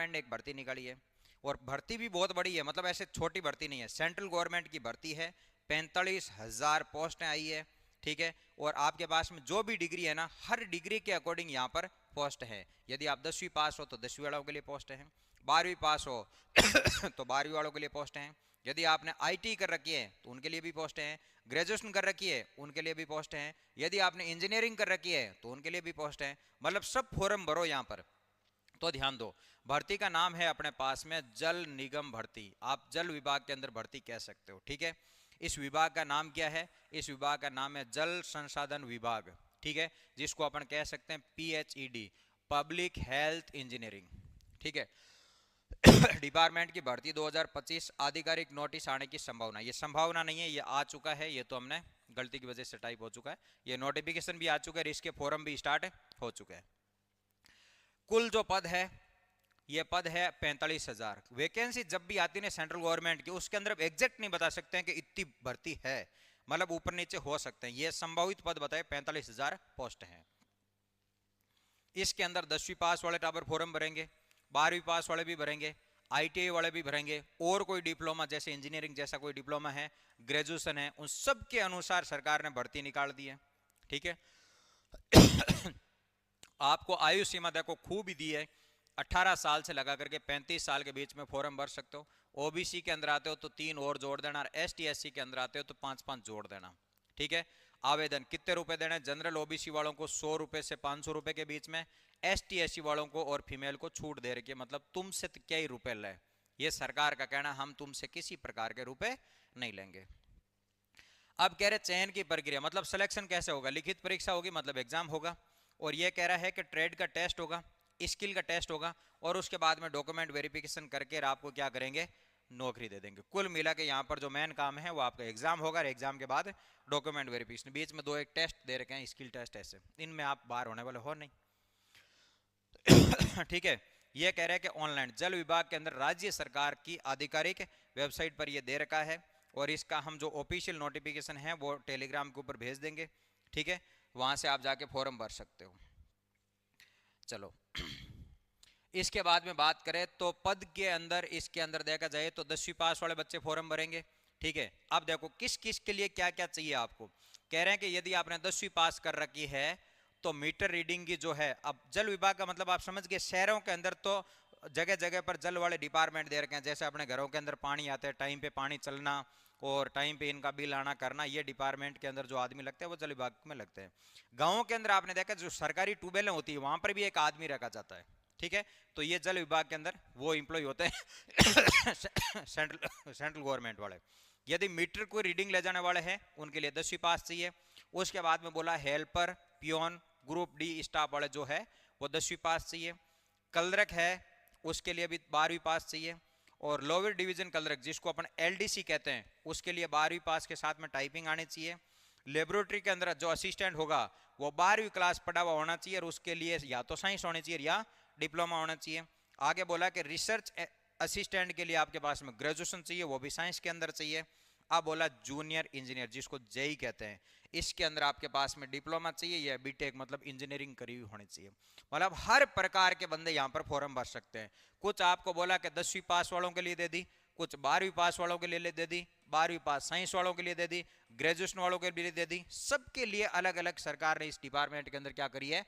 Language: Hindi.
डिपार्टमेंट ने एक भर्ती निकाली है और भर्ती भी बहुत बड़ी है, मतलब ऐसे छोटी भर्ती नहीं है, सेंट्रल गवर्नमेंट की भर्ती है। 45,000 पोस्टें आई है, ठीक है। और आपके पास में जो भी डिग्री है ना, हर डिग्री के अकॉर्डिंग यहाँ पर पोस्ट है। यदि आप 10वीं पास हो तो 10वीं वालों के लिए पोस्ट है, 12वीं पास हो तो 12वीं वालों के लिए पोस्ट हैं। यदि आपने आईटी कर रखी है तो उनके लिए भी पोस्ट हैं, ग्रेजुएशन कर रखी है उनके लिए भी पोस्ट हैं, यदि आपने इंजीनियरिंग कर रखी है तो उनके लिए भी पोस्ट हैं। मतलब सब फॉर्म भरो यहाँ पर। तो ध्यान दो, भर्ती का नाम है अपने पास में जल निगम भर्ती, आप जल विभाग के अंदर भर्ती कह सकते हो, ठीक है। इस विभाग का नाम क्या है? इस विभाग का नाम है जल संसाधन विभाग, ठीक है, जिसको अपन कह सकते हैं PHED, पब्लिक हेल्थ इंजीनियरिंग, ठीक है। डिपार्टमेंट की भर्ती 2025, आधिकारिक नोटिस आने की संभावना, ये संभावना नहीं है, ये आ चुका है, ये तो हमने गलती की वजह से टाइप हो चुका है, ये नोटिफिकेशन भी आ चुका है, इसके फॉर्म भी स्टार्ट हो चुके हैं। कुल जो पद है, ये पद है 45,000। वैकेंसी जब भी आती है सेंट्रल गवर्नमेंट की, उसके अंदर एग्जैक्ट नहीं बता सकते हैं कि इतनी भर्ती है, मतलब ऊपर नीचे हो सकते हैं। ये संभावित पद बताए 45,000 पोस्ट हैं। इसके अंदर 10वीं पास वाले टावर फॉर्म भरेंगे, 12वीं पास वाले भी भरेंगे, ITI वाले भी भरेंगे, और कोई डिप्लोमा जैसे इंजीनियरिंग जैसा कोई डिप्लोमा है, ग्रेजुएशन है, उन सब के अनुसार सरकार ने भर्ती निकाल दी है, ठीक है। आपको आयु सीमा देखो खूब ही दी है, 18 साल से लगा करके 35 साल के बीच में फॉर्म भर सकते हो। ओबीसी के अंदर आते हो तो 3 और जोड़ देना, और ST SC के अंदर आते हो तो 5-5 जोड़ देना, ठीक है। आवेदन कितने रुपए देने? जनरल OBC वालों को 100 रुपए से 500 रुपए के बीच में, ST SC वालों को और फीमेल को छूट दे रही है, मतलब तुमसे तो क्या ही रुपए ले, ये सरकार का कहना, हम तुमसे किसी प्रकार के रुपए नहीं लेंगे। अब कह रहे चयन की प्रक्रिया, मतलब सिलेक्शन कैसे होगा? लिखित परीक्षा होगी, मतलब एग्जाम होगा, और ये कह रहा है कि ट्रेड का टेस्ट होगा, स्किल का टेस्ट होगा, और उसके बाद में डॉक्यूमेंट वेरिफिकेशन करके आपको क्या करेंगे? नौकरी दे देंगे। कुल मिला के यहाँ पर जो मेन काम है वो आपका एग्जाम होगा, और एग्जाम के बाद डॉक्यूमेंट वेरिफिकेशन, बीच में 2 एक टेस्ट दे रखे हैं, स्किल टेस्ट, ऐसे इनमें आप बाहर होने वाले हो नहीं। ठीक है। ये कह रहे हैं कि ऑनलाइन जल विभाग के अंदर राज्य सरकार की आधिकारिक वेबसाइट पर ये दे रखा है, और इसका हम जो ऑफिशियल नोटिफिकेशन है वो टेलीग्राम के ऊपर भेज देंगे, ठीक है, वहां से आप जाके फॉर्म भर सकते हो। चलो इसके बाद में बात करें तो पद के अंदर, इसके अंदर देखा जाए तो 10वीं पास वाले बच्चे फॉर्म भरेंगे, ठीक है। अब देखो किस किस के लिए क्या क्या चाहिए आपको। कह रहे हैं कि यदि आपने 10वीं पास कर रखी है तो मीटर रीडिंग की जो है, अब जल विभाग का मतलब आप समझ गए, शहरों के अंदर तो जगह जगह पर जल वाले डिपार्टमेंट दे रखे हैं, जैसे अपने घरों के अंदर पानी आते हैं, टाइम पे पानी चलना और टाइम पे इनका बिल आना करना, ये डिपार्टमेंट के अंदर जो आदमी लगते हैं वो जल विभाग में लगते हैं। गाँवों के अंदर आपने देखा जो सरकारी ट्यूबवेलें होती है वहां पर भी एक आदमी रखा जाता है, ठीक है। तो ये जल विभाग के अंदर वो एम्प्लॉय होते हैं सेंट्रल गवर्नमेंट वाले। यदि मीटर को रीडिंग ले जाने वाले हैं उनके लिए 10वीं पास चाहिए। उसके बाद में बोला helper, peon, group D staff वाले जो है वो 10वीं पास चाहिए। कलरक है उसके लिए भी 12वीं पास चाहिए, और लोअर डिवीजन कलरक जिसको अपन LDC कहते हैं उसके लिए 12वीं पास के साथ में टाइपिंग आनी चाहिए। लेबोरेटरी के अंदर जो असिस्टेंट होगा वो 12वीं क्लास पढ़ा हुआ होना चाहिए, और उसके लिए या तो साइंस होनी चाहिए या डिप्लोमा होना चाहिए। आगे बोला कि रिसर्च असिस्टेंट के लिए आपके पास में ग्रेजुएशन चाहिए, वो भी साइंस के अंदर चाहिए। अब बोला जूनियर इंजीनियर जिसको JEE कहते हैं, इसके अंदर आपके पास में डिप्लोमा चाहिए या बीटेक मतलब इंजीनियरिंग करी हुई होनी चाहिए। मतलब हर प्रकार के बंदे यहाँ पर फॉर्म भर सकते हैं। कुछ आपको बोला कि 10वीं पास वालों के लिए दे दी, कुछ 12वीं पास वालों के लिए दे दी, 12वीं पास साइंस वालों के लिए दे दी, ग्रेजुएशन वालों के लिए दे दी, सबके लिए अलग अलग सरकार ने इस डिपार्टमेंट के अंदर क्या करी है?